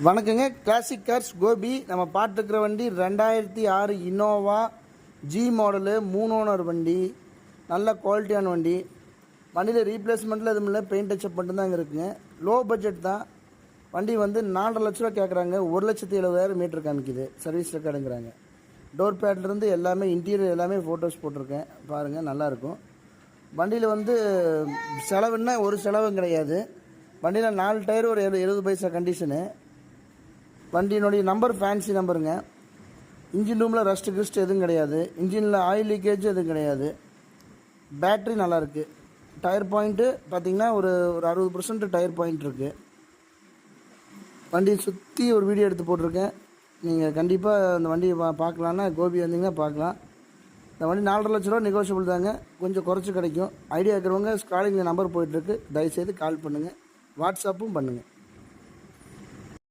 வணக்கங்க. Classic cars Gopi. நம்ம பார்த்துருக்கிற வண்டி 2006 இன்னோவா ஜி மாடலு, 3 ஓனர் வண்டி. நல்ல குவாலிட்டியான வண்டி. வண்டியில் ரீப்ளேஸ்மெண்ட்டில் எதுவும் இல்லை, பெயிண்ட் டச்சப் மட்டும்தான் இங்கே இருக்குங்க. லோ பட்ஜெட் தான். வண்டி வந்து 4.5 லட்ச ரூபா கேட்குறாங்க. 1,70,000 மீட்டர் காமிக்குது. சர்வீஸ் ரெக்கார்டுங்கிறாங்க. டோர் பேட்லேருந்து எல்லாமே, இன்டீரியர் எல்லாமே ஃபோட்டோஸ் போட்டிருக்கேன், பாருங்கள், நல்லாயிருக்கும். வண்டியில் வந்து செலவுன்னா ஒரு செலவும் கிடையாது. வண்டியில் 4 டயர், ஒரு 70 பைசா கண்டிஷனு. வண்டியினுடைய நம்பர் ஃபேன்சி நம்பருங்க. இன்ஜின் ரூமில் ரஸ்ட்டு கிஸ்ட் எதுவும் கிடையாது. இன்ஜினில் ஆயில் லீக்கேஜ் எதுவும் கிடையாது. பேட்ரி நல்லாயிருக்கு. டயர் பாயிண்ட்டு பார்த்திங்கன்னா ஒரு 60% டயர் பாயிண்ட் இருக்குது. வண்டியை சுற்றி ஒரு வீடியோ எடுத்து போட்டிருக்கேன். நீங்கள் கண்டிப்பாக அந்த வண்டியை பார்க்கலான்னா கோபி வந்தீங்கன்னா பார்க்கலாம். இந்த வண்டி 4.5 லட்ச ரூபா நெகோஷியபிள் தாங்க. கொஞ்சம் குறைச்சி கிடைக்கும். ஐடியா இருக்கிறவங்க காலிங் நம்பர் போயிட்டுருக்கு. தயவுசெய்து கால் பண்ணுங்கள், வாட்ஸ்அப்பும் பண்ணுங்கள்.